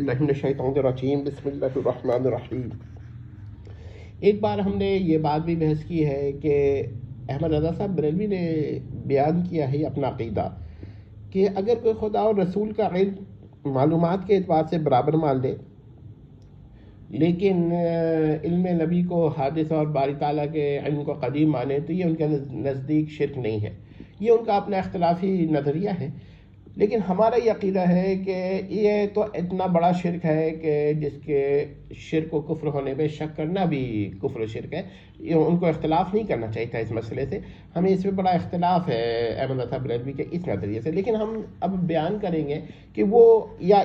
اللہ من الشیطان الرجیم بسم اللہ الرحمن الرحیم۔ ایک بار ہم نے یہ بات بھی بحث کی ہے کہ احمد رضا صاحب بریلوی نے بیان کیا ہے اپنا عقیدہ کہ اگر کوئی خدا اور رسول کا علم معلومات کے اعتبار سے برابر مان لے لیکن علم نبی کو حادث اور باری تعالیٰ کے علم کو قدیم مانے تو یہ ان کے نزدیک شرک نہیں ہے۔ یہ ان کا اپنا اختلافی نظریہ ہے، لیکن ہمارا یہ عقیدہ ہے کہ یہ تو اتنا بڑا شرک ہے کہ جس کے شرک و کفر ہونے پہ شک کرنا بھی کفر و شرک ہے۔ یہ ان کو اختلاف نہیں کرنا چاہیے تھا اس مسئلے سے، ہمیں اس میں بڑا اختلاف ہے احمد رضا بریلوی کے اس نظریے سے، لیکن ہم اب بیان کریں گے کہ وہ یا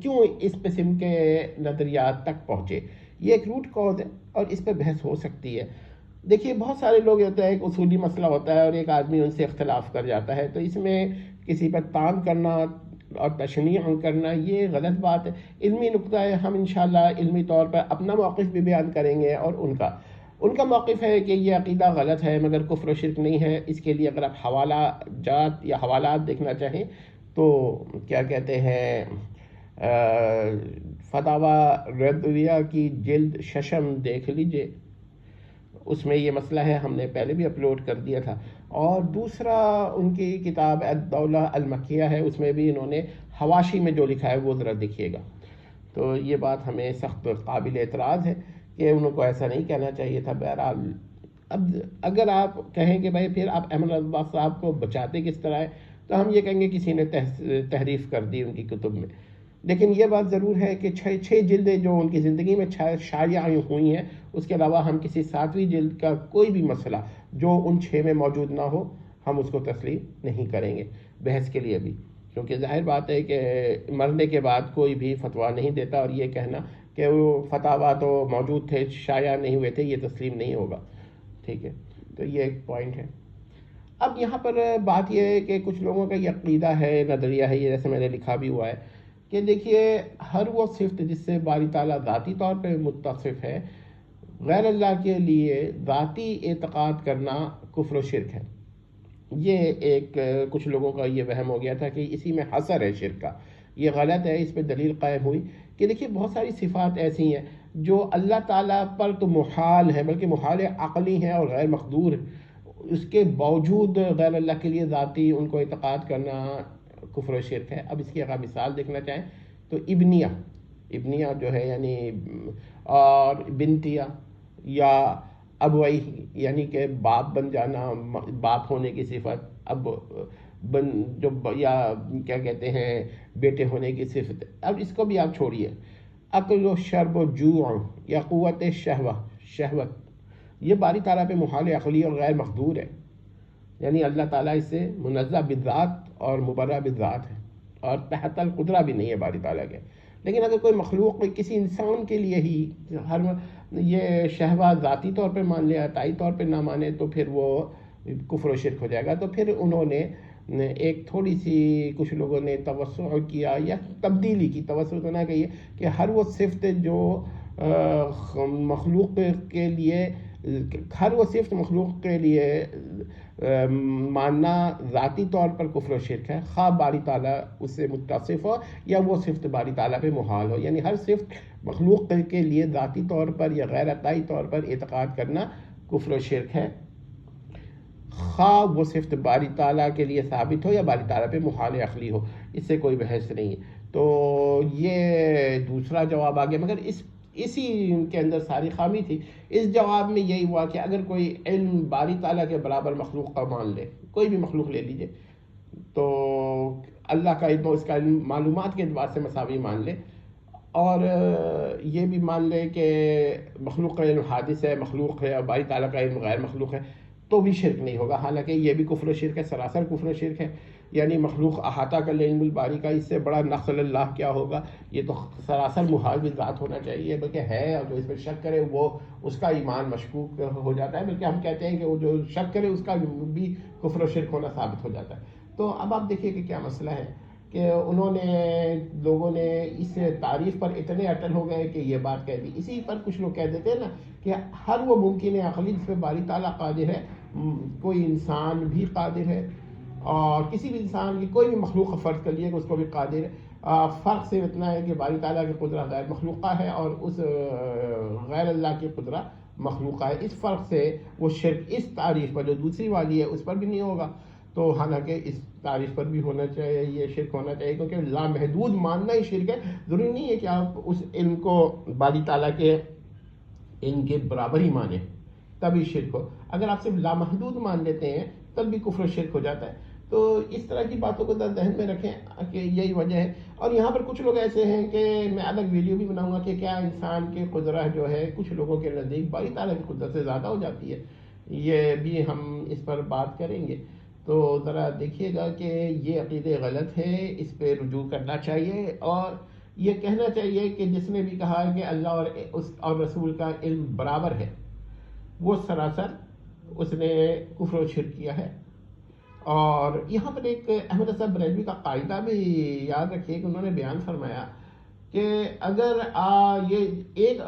کیوں اس قسم کے نظریات تک پہنچے۔ یہ ایک روٹ کاز ہے اور اس پہ بحث ہو سکتی ہے۔ دیکھیے بہت سارے لوگ ہوتا ہے، ایک اصولی مسئلہ ہوتا ہے اور ایک آدمی ان سے اختلاف کر جاتا ہے، تو اس میں کسی پر تان کرنا اور تشنیع کرنا یہ غلط بات ہے۔ علمی نقطہ ہے، ہم انشاءاللہ علمی طور پر اپنا موقف بھی بیان کریں گے اور ان کا موقف ہے کہ یہ عقیدہ غلط ہے مگر کفر و شرک نہیں ہے۔ اس کے لیے اگر آپ حوالہ جات یا حوالات دیکھنا چاہیں تو کیا کہتے ہیں فتاوی رضویہ کی جلد ششم دیکھ لیجئے، اس میں یہ مسئلہ ہے، ہم نے پہلے بھی اپلوڈ کر دیا تھا۔ اور دوسرا ان کی کتاب الدولہ المکیہ ہے، اس میں بھی انہوں نے حواشی میں جو لکھا ہے وہ ذرا دیکھیے گا۔ تو یہ بات ہمیں سخت قابل اعتراض ہے کہ انہوں کو ایسا نہیں کہنا چاہیے تھا۔ بہرحال اب اگر آپ کہیں کہ بھائی پھر آپ احمد رضا صاحب کو بچاتے کس طرح ہے، تو ہم یہ کہیں گے کسی نے تحریف کر دی ان کی کتب میں۔ لیکن یہ بات ضرور ہے کہ چھ جلدیں جو ان کی زندگی میں شائع ہوئی ہیں، اس کے علاوہ ہم کسی 7ویں جلد کا کوئی بھی مسئلہ جو ان 6 میں موجود نہ ہو ہم اس کو تسلیم نہیں کریں گے بحث کے لیے بھی، کیونکہ ظاہر بات ہے کہ مرنے کے بعد کوئی بھی فتویٰ نہیں دیتا، اور یہ کہنا کہ وہ فتاویٰ تو موجود تھے شائع نہیں ہوئے تھے یہ تسلیم نہیں ہوگا۔ ٹھیک ہے، تو یہ ایک پوائنٹ ہے۔ اب یہاں پر بات یہ ہے کہ کچھ لوگوں کا یہ عقیدہ ہے، نظریہ ہے، یہ جیسے میں نے لکھا بھی ہوا ہے کہ دیکھیے ہر وہ صفت جس سے باری تعالیٰ ذاتی طور پہ متصف ہے، غیر اللہ کے لیے ذاتی اعتقاد کرنا کفر و شرک ہے۔ یہ ایک کچھ لوگوں کا یہ وہم ہو گیا تھا کہ اسی میں حصر ہے شرک کا، یہ غلط ہے۔ اس پہ دلیل قائم ہوئی کہ دیکھیے بہت ساری صفات ایسی ہیں جو اللہ تعالیٰ پر تو محال ہے، بلکہ محال عقلی ہیں اور غیر مقدور ہے، اس کے باوجود غیر اللہ کے لیے ذاتی ان کو اعتقاد کرنا کفر و شرک ہے۔ اب اس کی اگر مثال دیکھنا چاہیں تو ابنیہ جو ہے یعنی اور بنتیہ یا ابوئی یعنی کہ باپ بن جانا، باپ ہونے کی صفت، اب جو یا کیا کہتے ہیں بیٹے ہونے کی صفت۔ اب اس کو بھی آپ چھوڑیے، عقل و شرب و جوع یا قوت شہوت، یہ باری تعالیٰ پہ محال عقلی اور غیر مقدور ہے، یعنی اللہ تعالیٰ اس سے منزہ بالذات اور مبرہ بالذات ہے اور تحت القدرہ بھی نہیں ہے باری تعالیٰ کے۔ لیکن اگر کوئی مخلوق کسی انسان کے لیے ہی ہر یہ شہوات ذاتی طور پہ مان لے، عطائی طور پہ نہ مانے، تو پھر وہ کفر و شرک ہو جائے گا۔ تو پھر انہوں نے ایک تھوڑی سی کچھ لوگوں نے توسع کیا یا تبدیلی کی، توسع تو نہ کہیے، کہ ہر وہ صفت جو مخلوق کے لیے مخلوق کے لیے ماننا ذاتی طور پر کفر و شرک ہے، خواہ باری تعالیٰ اس سے متصف ہو یا وہ صفت باری تعالیٰ پہ محال ہو، یعنی ہر صفت مخلوق کے لیے ذاتی طور پر یا غیر عطائی طور پر اعتقاد کرنا کفر و شرک ہے، خواہ وہ صفت باری تعالیٰ کے لیے ثابت ہو یا باری تعالیٰ پہ محال عقلی ہو، اس سے کوئی بحث نہیں ہے۔ تو یہ دوسرا جواب آ گیا، مگر اسی کے اندر ساری خامی تھی۔ اس جواب میں یہی ہوا کہ اگر کوئی علم باری تعالیٰ کے برابر مخلوق کا مان لے، کوئی بھی مخلوق لے لیجئے، تو اللہ کا علم اس کا علم معلومات کے اعتبار سے مساوی مان لے، اور یہ بھی مان لے کہ مخلوق کا علم حادث ہے، مخلوق ہے، اور باری تعالیٰ کا علم غیر مخلوق ہے، تو بھی شرک نہیں ہوگا، حالانکہ یہ بھی کفر و شرک ہے، سراسر کفر و شرک ہے۔ یعنی مخلوق احاطہ کر لے علم الباری کا، اس سے بڑا نقص اللہ کیا ہوگا؟ یہ تو سراسر محال بالذات ہونا چاہیے، بلکہ ہے، اور جو اس پر شک کرے وہ اس کا ایمان مشکوک ہو جاتا ہے، بلکہ ہم کہتے ہیں کہ وہ جو شک کرے اس کا بھی کفر و شرک ہونا ثابت ہو جاتا ہے۔ تو اب آپ دیکھیے کہ کیا مسئلہ ہے کہ لوگوں نے اس تعریف پر اتنے اٹل ہو گئے کہ یہ بات کہہ دی۔ اسی پر کچھ لوگ کہہ دیتے ہیں نا کہ ہر وہ ممکن عقلی جس پہ باری تعالیٰ قادر ہے، کوئی انسان بھی قادر ہے، اور کسی بھی انسان کی کوئی بھی مخلوق فرض کر لیے کہ اس کو بھی قادر ہے، فرق صرف اتنا ہے کہ باری تعالیٰ کی قدرت غیر مخلوقہ ہے اور اس غیر اللہ کی قدرت مخلوقہ ہے. اس فرق سے وہ شرک اس تعریف پر جو دوسری والی ہے اس پر بھی نہیں ہوگا. تو حالانکہ اس تعریف پر بھی ہونا چاہیے, یہ شرک ہونا چاہیے, کیونکہ لامحدود ماننا ہی شرک ہے. ضروری نہیں ہے کہ آپ اس علم کو باری تعالیٰ کے علم کے برابر ہی مانیں تبھی شرک ہو. اگر آپ صرف لامحدود مان لیتے ہیں تب بھی کفر و شرک ہو جاتا ہے. تو اس طرح کی باتوں کو ذہن میں رکھیں کہ یہی وجہ ہے. اور یہاں پر کچھ لوگ ایسے ہیں کہ میں الگ ویڈیو بھی بناؤں گا کہ کیا انسان کی قدرت جو ہے کچھ لوگوں کے نزدیک باری تعالیٰ کی قدرت سے زیادہ ہو جاتی ہے, یہ بھی ہم اس پر بات کریں گے. تو ذرا دیکھیے گا کہ یہ عقیدے غلط ہے, اس پہ رجوع کرنا چاہیے اور یہ کہنا چاہیے کہ جس نے بھی کہا ہے کہ اللہ اور رسول کا علم برابر ہے وہ سراسر اس نے کفر و شرک کیا ہے. اور یہاں پر ایک احمد صاحب بریلوی کا قاعدہ بھی یاد رکھیے کہ انہوں نے بیان فرمایا کہ اگر یہ ایک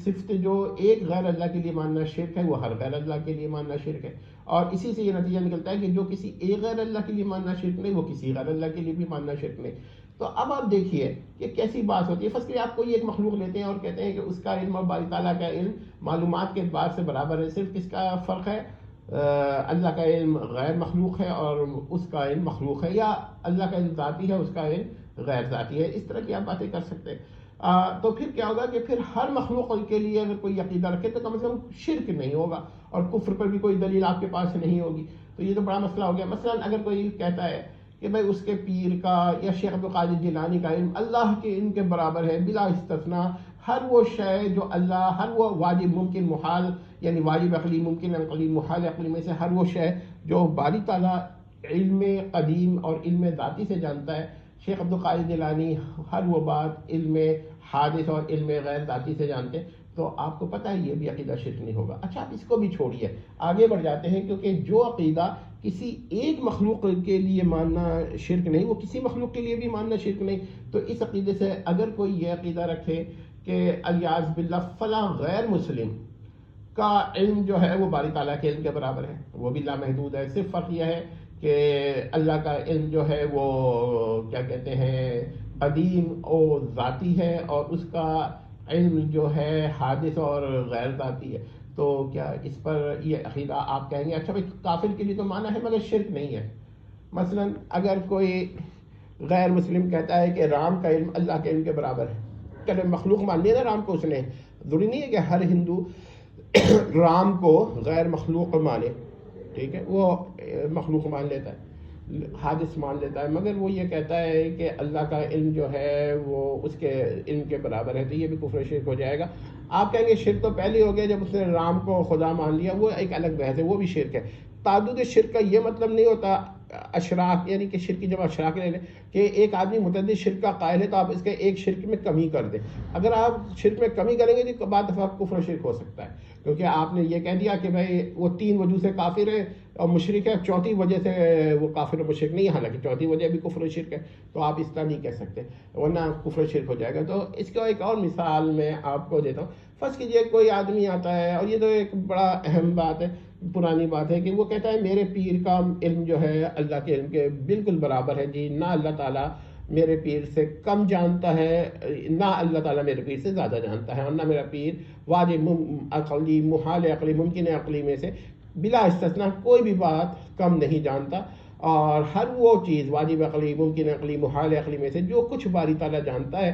صفت جو ایک غیر اللہ کے لیے ماننا شرک ہے وہ ہر غیر اللہ کے لیے ماننا شرک ہے, اور اسی سے یہ نتیجہ نکلتا ہے کہ جو کسی ایک غیر اللہ کے لیے ماننا شرک نہیں وہ کسی غیر اللہ کے لیے بھی ماننا شرک نہیں. تو اب آپ دیکھیے کہ کیسی بات ہوتی ہے. فرض کریے آپ کوئی ایک مخلوق لیتے ہیں اور کہتے ہیں کہ اس کا علم اور باری تعالیٰ کا علم معلومات کے اعتبار سے برابر ہے, صرف کس کا فرق ہے, اللہ کا علم غیر مخلوق ہے اور اس کا علم مخلوق ہے, یا اللہ کا علم ذاتی ہے اس کا علم غیر ذاتی ہے. اس طرح کی آپ باتیں کر سکتے ہیں. تو پھر کیا ہوگا کہ پھر ہر مخلوق کے لیے اگر کوئی عقیدہ رکھے تو کم از کم شرک نہیں ہوگا اور کفر پر بھی کوئی دلیل آپ کے پاس نہیں ہوگی. تو یہ تو بڑا مسئلہ ہو گیا. مثلا اگر کوئی کہتا ہے کہ بھائی اس کے پیر کا یا شیخ عبد القادر جیلانی کا علم اللہ کے علم کے برابر ہے بلا استثناء, ہر وہ شے جو اللہ, ہر وہ واجب ممکن محال یعنی واجب عقلی ممکن عقلی محال عقلی میں سے ہر وہ شے جو باری تعالیٰ علم قدیم اور علم ذاتی سے جانتا ہے, شیخ عبد القادر جیلانی ہر وہ بات علم حادث اور علم غیر ذاتی سے جانتے ہیں. تو آپ کو پتہ ہے یہ بھی عقیدہ شرک نہیں ہوگا. اچھا آپ اس کو بھی چھوڑیے, آگے بڑھ جاتے ہیں, کیونکہ جو عقیدہ کسی ایک مخلوق کے لیے ماننا شرک نہیں وہ کسی مخلوق کے لیے بھی ماننا شرک نہیں. تو اس عقیدے سے اگر کوئی یہ عقیدہ رکھے کہ الیاذ باللہ فلاں غیر مسلم کا علم جو ہے وہ باری تعالیٰ کے علم کے برابر ہے, وہ بھی لامحدود ہے. صرف فرق یہ ہے کہ اللہ کا علم جو ہے وہ کیا کہتے ہیں قدیم اور ذاتی ہے اور اس کا علم جو ہے حادث اور غیر ذاتی ہے. تو کیا اس پر یہ عقیدہ آپ کہیں گے اچھا بھائی کافر کے لیے تو مانا ہے مگر شرک نہیں ہے. مثلا اگر کوئی غیر مسلم کہتا ہے کہ رام کا علم اللہ کے علم کے برابر ہے, چلے مخلوق مان لیا نا رام کو, اس نے ضروری نہیں ہے کہ ہر ہندو رام کو غیر مخلوق مانے, ٹھیک ہے, وہ مخلوق مان لیتا ہے, حادث مان لیتا ہے, مگر وہ یہ کہتا ہے کہ اللہ کا علم جو ہے وہ اس کے علم کے برابر ہے, تو یہ بھی کفر شرک ہو جائے گا. آپ کہیں گے شرک تو پہلے ہو گیا جب اس نے رام کو خدا مان لیا, وہ ایک الگ بحث ہے, وہ بھی شرک ہے. تعدد شرک کا یہ مطلب نہیں ہوتا اشراک یعنی کہ شرک کی جب اشراک لے لیں کہ ایک آدمی متعدد شرک کا قائل ہے تو آپ اس کے ایک شرک میں کمی کر دیں. اگر آپ شرک میں کمی کریں گے تو بعد دفعہ کفر شرک ہو سکتا ہے, کیونکہ آپ نے یہ کہہ دیا کہ بھائی وہ 3 وجہ سے کافر ہے اور مشرک ہے, چوتھی وجہ سے وہ کافر اور مشرک نہیں ہے, حالانکہ چوتھی وجہ بھی کفر و شرک ہے. تو آپ اس طرح نہیں کہہ سکتے ورنہ کفر و شرک ہو جائے گا. تو اس کا ایک اور مثال میں آپ کو دیتا ہوں. فرض کیجئے کوئی آدمی آتا ہے, اور یہ تو ایک بڑا اہم بات ہے, پرانی بات ہے, کہ وہ کہتا ہے میرے پیر کا علم جو ہے اللہ کے علم کے بالکل برابر ہے. جی نہ اللہ تعالیٰ میرے پیر سے کم جانتا ہے, نہ اللہ تعالیٰ میرے پیر سے زیادہ جانتا ہے, اور نہ میرا پیر واجب عقلی محال عقلی ممکن عقلی میں سے بلا استثناء کوئی بھی بات کم نہیں جانتا, اور ہر وہ چیز واجب عقلی ممکن عقلی محال عقلی میں سے جو کچھ باری تعالیٰ جانتا ہے,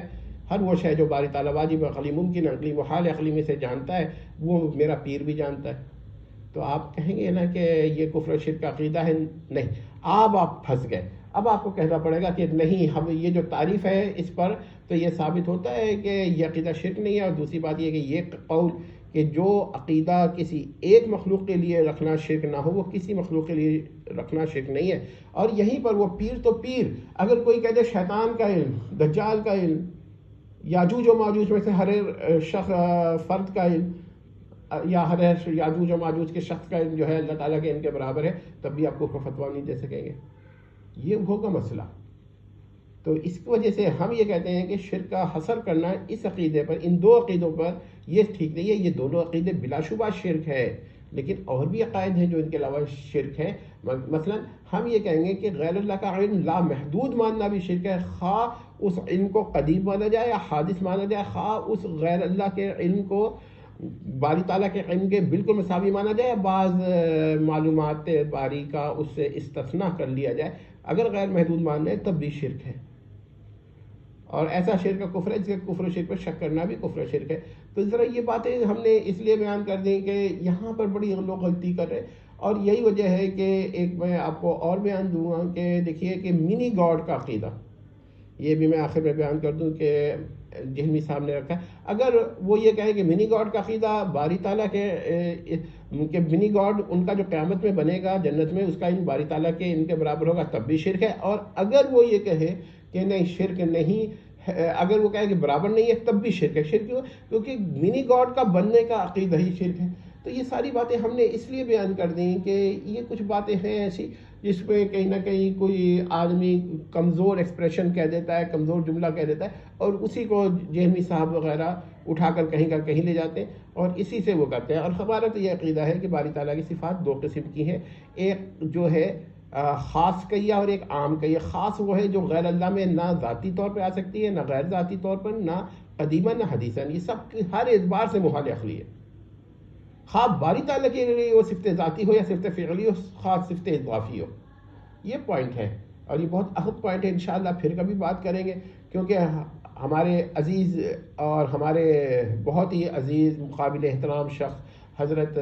ہر وہ شے جو باری تعالیٰ واجب عقلی ممکن عقلی محال عقلی میں سے جانتا ہے وہ میرا پیر بھی جانتا ہے. تو آپ کہیں گے نا کہ یہ کفر و شرک کا عقیدہ ہے. نہیں, آپ پھنس گئے. اب آپ کو کہنا پڑے گا کہ نہیں, ہم یہ جو تعریف ہے اس پر تو یہ ثابت ہوتا ہے کہ یہ عقیدہ شرک نہیں ہے. اور دوسری بات یہ کہ یہ قول کہ جو عقیدہ کسی ایک مخلوق کے لیے رکھنا شرک نہ ہو وہ کسی مخلوق کے لیے رکھنا شرک نہیں ہے. اور یہیں پر وہ پیر تو پیر, اگر کوئی کہہ دے شیطان کا علم, دجال کا علم, یاجوج و ماجوج میں سے ہر شخص فرد کا علم, یا ہر یاجوج و ماجوج کے شخص کا علم جو ہے اللہ تعالیٰ کے علم کے برابر ہے, تب بھی آپ کو فتویٰ نہیں دے سکیں گے. یہ ہوگا مسئلہ. تو اس کی وجہ سے ہم یہ کہتے ہیں کہ شرک کا حصر کرنا اس عقیدے پر, ان 2 عقیدوں پر, یہ ٹھیک نہیں ہے. یہ دونوں عقیدے بلا شبہ شرک ہے, لیکن اور بھی عقائد ہیں جو ان کے علاوہ شرک ہے. مثلا ہم یہ کہیں گے کہ غیر اللہ کا علم لامحدود ماننا بھی شرک ہے, خواہ اس علم کو قدیم مانا جائے یا حادث مانا جائے، خواہ اس غیر اللہ کے علم کو باری تعالیٰ کے علم کے بالکل مساوی مانا جائے، بعض معلومات باری کا اس سے استثناء کر لیا جائے، اگر غیر محدود ماننا ہے تب بھی شرک ہے، اور ایسا شرک کا کفر ہے جس کے کفر و شرک پر شک کرنا بھی کفر و شرک ہے۔ تو ذرا یہ باتیں ہم نے اس لیے بیان کر دیں کہ یہاں پر بڑی لوگ غلطی کر رہے ہیں، اور یہی وجہ ہے کہ ایک میں آپ کو اور بیان دوں گا کہ دیکھیے کہ منی گاڈ کا عقیدہ، یہ بھی میں آخر میں بیان کر دوں کہ جہمی صاحب نے رکھا ہے، اگر وہ یہ کہیں کہ منی گاڈ کا عقیدہ باری تعالیٰ کے منی گاڈ ان کا جو قیامت میں بنے گا جنت میں، اس کا ان باری تعالیٰ کے ان کے برابر ہوگا تب بھی شرک ہے، اور اگر وہ یہ کہے کہ نہیں شرک نہیں، اگر وہ کہے کہ برابر نہیں ہے تب بھی شرک ہے۔ شرک کیوں؟ کیونکہ منی گاڈ کا بننے کا عقیدہ ہی شرک ہے۔ تو یہ ساری باتیں ہم نے اس لیے بیان کر دیں کہ یہ کچھ باتیں ہیں ایسی جس پہ کہیں نہ کہیں کوئی آدمی کمزور ایکسپریشن کہہ دیتا ہے، کمزور جملہ کہہ دیتا ہے، اور اسی کو جہمی صاحب وغیرہ اٹھا کر کہیں لے جاتے ہیں اور اسی سے وہ کرتے ہیں۔ اور ہمارا تو یہ عقیدہ ہے کہ باری تعالیٰ کی صفات دو قسم کی ہیں، ایک جو ہے خاص کہیہ اور ایک عام کہیہ۔ خاص وہ ہے جو غیر اللہ میں نہ ذاتی طور پہ آ سکتی ہے، نہ غیر ذاتی طور پر، نہ قدیماً نہ حدیثاً، یہ سب ہر اعتبار سے محال عقلی ہے، خواہ باری تعالیٰ کے لیے وہ صفت ذاتی ہو یا صفت فعلی ہو، خواہ صفت اضافی ہو۔ یہ پوائنٹ ہے، اور یہ بہت اہم پوائنٹ ہے، انشاءاللہ پھر کبھی بات کریں گے، کیونکہ ہمارے عزیز اور ہمارے بہت ہی عزیز قابل احترام شخص حضرت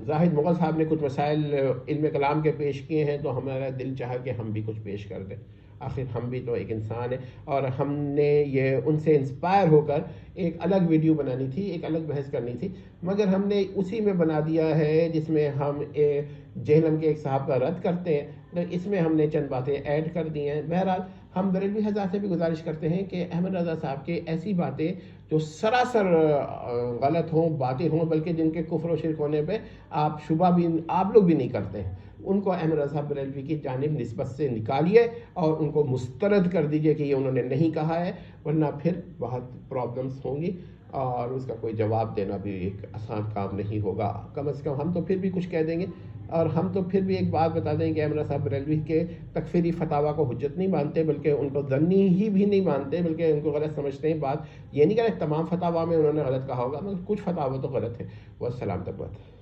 زاہد مغل صاحب نے کچھ مسائل علم کلام کے پیش کیے ہیں، تو ہمارا دل چاہا کہ ہم بھی کچھ پیش کر دیں، آخر ہم بھی تو ایک انسان ہیں، اور ہم نے یہ ان سے انسپائر ہو کر ایک الگ ویڈیو بنانی تھی، ایک الگ بحث کرنی تھی، مگر ہم نے اسی میں بنا دیا ہے جس میں ہم جہلم کے ایک صاحب کا رد کرتے ہیں، تو اس میں ہم نے چند باتیں ایڈ کر دی ہیں۔ بہرحال ہم بریلوی حضرات سے بھی گزارش کرتے ہیں کہ احمد رضا صاحب کے ایسی باتیں جو سراسر غلط ہوں، باتیں ہوں، بلکہ جن کے کفر و شرک ہونے پہ آپ شبہ بھی آپ لوگ بھی نہیں کرتے ہیں، ان کو احمد رضا صاحب بریلوی کی جانب نسبت سے نکالیے اور ان کو مسترد کر دیجئے کہ یہ انہوں نے نہیں کہا ہے، ورنہ پھر بہت پرابلمس ہوں گی اور اس کا کوئی جواب دینا بھی ایک آسان کام نہیں ہوگا۔ کم از کم ہم تو پھر بھی کچھ کہہ دیں گے، اور ہم تو پھر بھی ایک بات بتا دیں کہ احمد رضا صاحب بریلوی کے تکفیری فتاوا کو حجت نہیں مانتے، بلکہ ان کو ظنی ہی بھی نہیں مانتے، بلکہ ان کو غلط سمجھتے ہیں۔ بات یہ نہیں کہ تمام فتاوا میں انہوں نے غلط کہا ہوگا، مگر کچھ فتاوا تو غلط ہے۔ والسلام تک بات۔